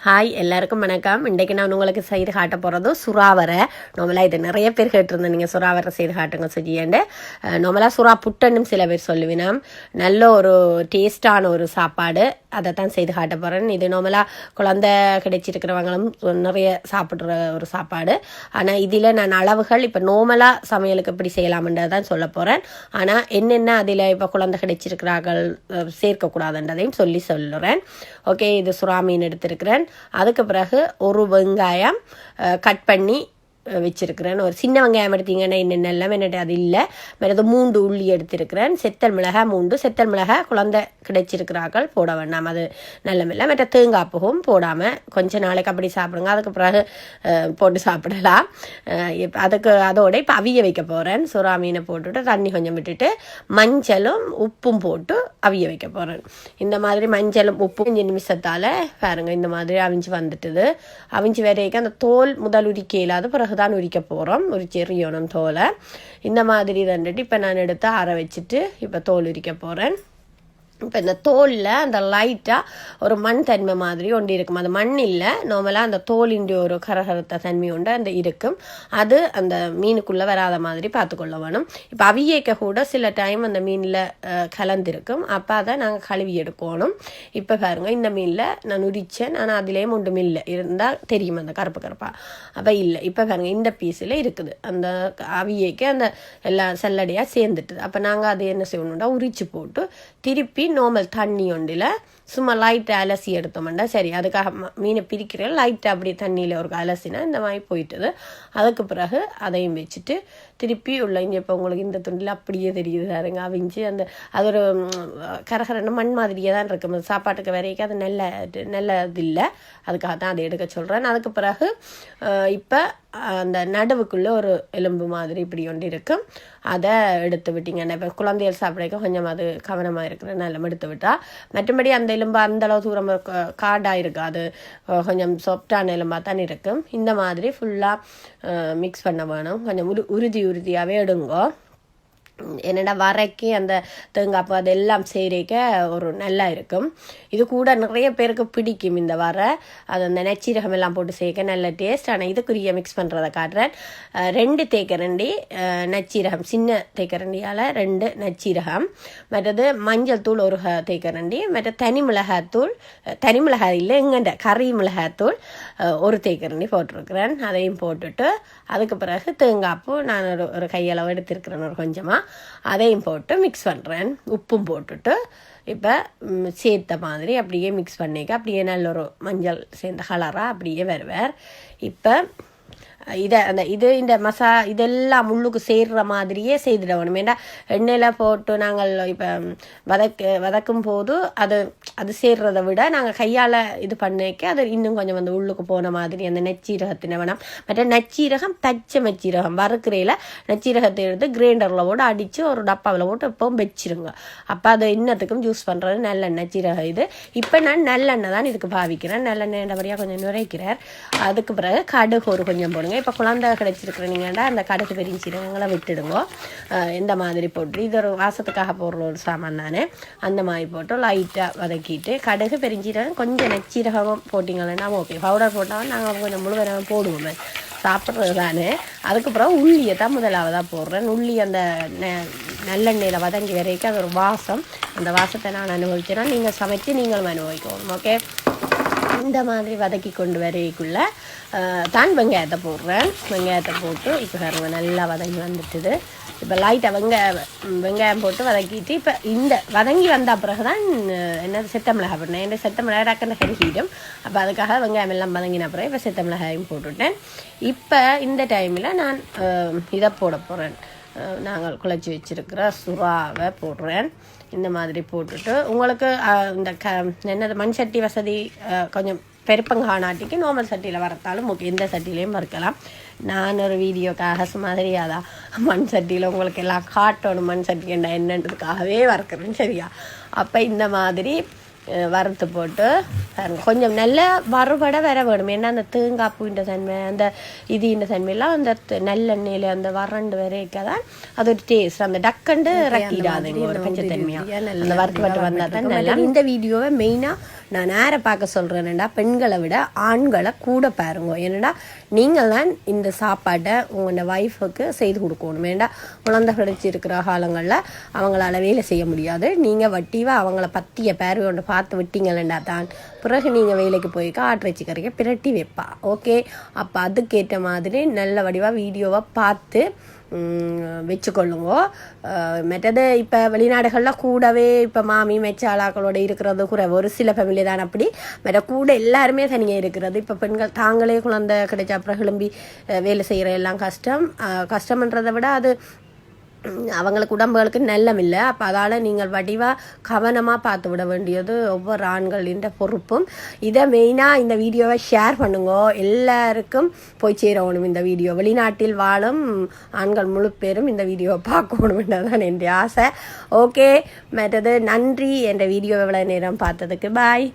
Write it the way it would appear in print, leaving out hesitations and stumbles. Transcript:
Hi எல்லாருக்கும் வணக்கம். இன்றைக்கு நான் உங்களுக்கு செய்து காட்ட போகிறது சுறாவரை. நார்மலாக இது நிறைய பேர் கேட்டிருந்தேன், நீங்கள் சுறாவரை செய்து காட்டுங்க சொல்லியாண்டு. நார்மலாக சுறா புட்டன்னும் சில பேர் சொல்லுவினா. நல்ல ஒரு டேஸ்டான ஒரு சாப்பாடு, அதை தான் செய்து காட்ட போகிறேன். இது நார்மலாக குழந்தை கிடைச்சிருக்கிறவங்களும் நிறைய சாப்பிட்ற ஒரு சாப்பாடு. ஆனால் இதில் நான் அளவுகள் இப்போ நார்மலாக சமையலுக்கு எப்படி செய்யலாம்ன்றதை தான் சொல்ல போகிறேன். ஆனால் என்னென்ன அதில் இப்போ குழந்தை கிடைச்சிருக்கிறார்கள் சேர்க்கக்கூடாதுன்றதையும் சொல்லுறேன். ஓகே, இது சுறா மீன் எடுத்திருக்கிறேன். அதுக்கு பிறகு ஒரு வெங்காயம் கட் பண்ணி வச்சிருக்கிறேன். ஒரு சின்ன வெங்காயம் எடுத்தீங்கன்னா என்னென்னலாம் என்னட்டு அது இல்லை. வேறு 3 உள்ளி எடுத்திருக்கிறேன். செத்தல் மிளகாய் 3. செத்தல் மிளகாய் குழந்தை கிடைச்சிருக்கிறார்கள் போட வேண்டாம், அது நல்ல மில்லை. மற்ற தேங்காய் பூவும் போடாமல் கொஞ்சம் நாளைக்கு அப்படி சாப்பிடுங்க, அதுக்கு பிறகு போட்டு சாப்பிடலாம். அதோட இப்போ அவிய வைக்க போகிறேன். சுறா மீனை போட்டுட்டு தண்ணி கொஞ்சம் விட்டுட்டு மஞ்சளும் உப்பும் போட்டு அவிய வைக்க போகிறேன். இந்த மாதிரி மஞ்சளும் உப்பும் 5 நிமிஷத்தால் பாருங்க இந்த மாதிரி அவிஞ்சு வந்துட்டுது. அவிஞ்சு வரைக்கும் அந்த தோல் முதல் உரிக்க இல்லாத பிறகு தான் உரிக்க போகிறோம். உரிச்சு எறியணும் தோலை. இந்த மாதிரி தண்டுட்டு இப்போ நான் எடுத்து அரை வச்சுட்டு இப்போ தோல் உரிக்க போகிறேன். இப்போ இந்த தோலில் அந்த லைட்டாக ஒரு மண் தன்மை மாதிரி ஒன்று இருக்கும். அது மண் இல்லை, நார்மலாக அந்த தோலிൻ്റെ ஒரு கரகரத்த தன்மை உண்டு அந்த இருக்கும். அது அந்த மீனுக்குள்ளே வராத மாதிரி பார்த்துக்கொள்ள வேணும். இப்போ அவியக்க கூட சில டைம் அந்த மீனில் கலந்துருக்கும், அப்போ அதை நாங்கள் கழுவி எடுக்கணும். இப்போ பாருங்கள் இந்த மீனில் நான் உரித்தேன், ஆனால் அதிலேயும் ஒன்றும் இல்லை இருந்தால் தெரியும் அந்த கருப்பு கருப்பாக. அப்போ இல்லை, இப்போ பாருங்கள் இந்த பீஸில் இருக்குது அந்த அவியக்கு அந்த எல்லாம் செல்லடியாக சேர்ந்துட்டுது. அப்போ நாங்கள் அது என்ன செய்யணும்னா உரிச்சு போட்டு திருப்பி நார்மல் தண்ணி ஒன்றில் சும்மா லைட்டாக அலசி எடுத்தோம்னா சரி. அதுக்காக மீனை பிரிக்கிற லைட்டாக அப்படி தண்ணியில் ஒரு அலசினா இந்த மாதிரி போயிட்டுது. அதுக்கு பிறகு அதையும் வச்சுட்டு திருப்பி உள்ள இங்கே இப்போ உங்களுக்கு இந்த துண்டில் அப்படியே தெரியுது பாருங்க அவிஞ்சு அந்த அது ஒரு கரகரன்னு மண் மாதிரியே தான் இருக்கும். சாப்பாட்டுக்கு வரைக்கும் அது நல்லது இல்லை, அதுக்காக தான் அதை எடுக்க சொல்கிறேன். அதுக்கு பிறகு இப்போ அந்த நடுவுக்குள்ளே ஒரு எலும்பு மாதிரி இப்படி ஒன்று இருக்கும், அதை எடுத்து விட்டிங்கன்னா இப்போ குழந்தைகள் சாப்பிட்றதுக்கு கொஞ்சம் அது கவனமாக இருக்கிற நல்ல எடுத்து விட்டா. மற்றபடி அந்த எலும்பு அந்தளவு தூரம் காடாக இருக்குது, அது கொஞ்சம் சாஃப்டான எலும்பாக தான் இருக்கும். இந்த மாதிரி ஃபுல்லாக மிக்ஸ் பண்ண வேணும். கொஞ்சம் உறுதியாகவே எடுங்கோ. என்னடா வரைக்கும் அந்த தேங்காய்ப்பு அதெல்லாம் செய்கிறக்க ஒரு நல்லா இருக்கும். இது கூட நிறைய பேருக்கு பிடிக்கும் இந்த அது அந்த நச்சீரகம் எல்லாம் போட்டு சேர்க்க நல்ல டேஸ்ட். ஆனால் இதுக்குரிய மிக்ஸ் பண்ணுறதை காட்டுறேன். 2 தேக்கரண்டி நச்சீரகம், சின்ன தேக்கரண்டியால் 2 நச்சீரகம், மற்றது மஞ்சள் தூள் 1 தேக்கரண்டி, மற்ற தனி மிளகாய் இல்லை எங்கண்ட கறி மிளகாய்த்தூள் 1 தேக்கரண்டி போட்டிருக்கிறேன். அதையும் போட்டுட்டு அதுக்கு பிறகு தேங்காய்ப்பு நான் ஒரு கையளவு எடுத்திருக்கிறேன் ஒரு கொஞ்சமாக, அதையும் போட்டு மிக்ஸ் பண்ணுறேன். உப்பும் போட்டுட்டு இப்போ சேர்த்த மாதிரி அப்படியே மிக்ஸ் பண்ணிக்க அப்படியே நல்ல ஒரு மஞ்சள் சேர்ந்த கலராக அப்படியே வருவார். இப்போ இந்த இதெல்லாம் முள்ளுக்கு சேர்ற மாதிரியே செய்துட வேணும். ஏன்னா எண்ணெயில் போட்டு நாங்கள் இப்போ வதக்கும் போது அது சேர்றதை விட நாங்கள் கையால் இது பண்ணிக்க அது இன்னும் கொஞ்சம் வந்து உள்ளுக்கு போன மாதிரி அந்த நச்சீரகத்தின வேணாம். மற்ற நச்சீரகம் பச்சை நச்சீரகம் வறுக்கிறையில் நச்சீரகத்தை எடுத்து கிரைண்டரில் போட்டு அடித்து ஒரு டப்பாவில் போட்டு எப்பவும் வச்சிருங்க. அப்போ அதை இன்னத்துக்கும் ஜூஸ் பண்ணுறது நல்லெண்ணெய் சீரகம் இது. இப்போ நான் நல்லெண்ணெய் தான் இதுக்கு பாவிக்கிறேன். நல்லெண்ணெய்ன்றபடியாக கொஞ்சம் நுரைக்கிறார். அதுக்கு பிறகு கடுகு ஒரு கொஞ்சம் போடுங்க. இப்போ குழந்தை கிடைச்சிருக்கிறீங்கன்னா அந்த கடுகு பெருஞ்சீரகங்களை விட்டுடுங்க. இந்த மாதிரி போட்டு இது ஒரு வாசத்துக்காக போடுற ஒரு சாமான் தானே, அந்த மாதிரி போட்டு லைட்டாக வதக்கிட்டு கடுகு பெருஞ்சீரகம் கொஞ்சம் நச்சீரகம் போட்டிங்கன்னா ஓகே. பவுடர் போட்டாலும் நாங்கள் கொஞ்சம் முழுவதும் போடுவோமே, சாப்பிட்றது தானே. அதுக்கப்புறம் உள்ளியை தான் முதலாவதாக போடுறேன். உள்ளி அந்த நல்லெண்ணெயில் வதங்கி வரைக்கும் அது ஒரு வாசம், அந்த வாசத்தை நான் அனுபவிச்சேன்னா நீங்கள் சமைச்சு நீங்களும் அனுபவிக்கணும். ஓகே, இந்த மாதிரி வதக்கி கொண்டு வரைக்குள்ளே தான் வெங்காயத்தை போடுறேன். வெங்காயத்தை போட்டு இப்போ பாருங்க நல்லா வதங்கி வந்துட்டுது. இப்போ லைட்டாக வெங்காயம் போட்டு வதக்கிட்டு இப்போ இந்த வதங்கி வந்த பிறகு தான் என்ன செத்த மிளகாய் போட்டேன். என்ன செத்த மிளகாய் டக்குன்னு கருகிடும். அப்போ அதுக்காக வெங்காயம் எல்லாம் வதங்கின பிறகு இப்போ செத்த மிளகாயும் போட்டுவிட்டேன். இப்போ இந்த டைமில் நான் இதை போட போகிறேன். நாங்கள் குழச்சி வச்சுருக்கிற சுறாவை போடுறேன். இந்த மாதிரி போட்டுட்டு உங்களுக்கு இந்த என்னது மண் சட்டி வசதி கொஞ்சம் பெருப்பங்கானாட்டிக்கு நார்மல் சட்டியில் வறுத்தாலும் ஓகே, எந்த சட்டிலையும் வறுக்கலாம். நான் ஒரு வீடியோக்காக மாதிரியாதான் மண் சட்டியில் உங்களுக்கு எல்லாம் காட்டணும், மண் சட்டி என்னன்றதுக்காகவே வறுக்கிறேன் சரியா. அப்போ இந்த மாதிரி வறுத்து போட்டு கொஞ்சம் நல்ல வறுபட வர வேணும். ஏன்னா அந்த தேங்காய் பூண்ட தன்மை அந்த இந்த தன்மையெல்லாம் அந்த நல்லெண்ணெயில் அந்த வறண்டு வரைக்க தான் அது ஒரு டேஸ்ட். அந்த டக்கண்டு ரக்கிடாதுங்க ஒரு பச்சை தன்மையாக அந்த வறுத்து வந்தால் தான் நல்லா. இந்த வீடியோவை மெயினாக நான் நேர பார்க்க சொல்கிறேன்டா பெண்களை விட ஆண்களை கூட பாருங்க. ஏன்னா நீங்கள் தான் இந்த சாப்பாட்டை உங்களோட ஒய்ஃபுக்கு செய்து கொடுக்கணும். வேண்டாம் குழந்தை கிடைச்சிருக்கிற காலங்களில் அவங்களால வேலை செய்ய முடியாது. நீங்கள் வட்டிவாக அவங்கள பற்றிய பேர் ஒன்று பார்த்து விட்டீங்களா தான் பிறகு நீங்கள் வேலைக்கு போய் ஆட்டிறைச்சி கறிக்க பிரட்டி வைப்பா. ஓகே, அப்போ அதுக்கேற்ற மாதிரி நல்ல வடிவாக வீடியோவை பார்த்து வச்சுக்கொள்ளுங்க. மற்றது இப்போ வெளிநாடுகளில் கூடவே இப்போ மாமி மெச்சாளாக்களோட இருக்கிறது குறைவு. ஒரு சில ஃபேமிலி தான் அப்படி. மற்ற கூட எல்லாருமே தனியாக இருக்கிறது. இப்போ பெண்கள் தாங்களே குழந்தை கிடைச்ச அப்புறம் கிளம்பி வேலை செய்கிற எல்லாம் கஷ்டம்ன்றதை விட அது அவங்களுக்கு உடம்புகளுக்கு நல்லம் இல்லை. அப்போ அதால் நீங்கள் வடிவாக கவனமாக பார்த்து விட வேண்டியது ஒவ்வொரு ஆண்களின் பொறுப்பும். இதை மெயினாக இந்த வீடியோவை ஷேர் பண்ணுங்க, எல்லாருக்கும் போய் சேரணும் இந்த வீடியோ. வெளிநாட்டில் வாழும் ஆண்கள் முழு பேரும் இந்த வீடியோவை பார்க்கணும்ன்றதான் என் ஆசை. ஓகே, மற்றது நன்றி என்ற வீடியோ எவ்வளோ நேரம் பார்த்ததுக்கு. பாய்.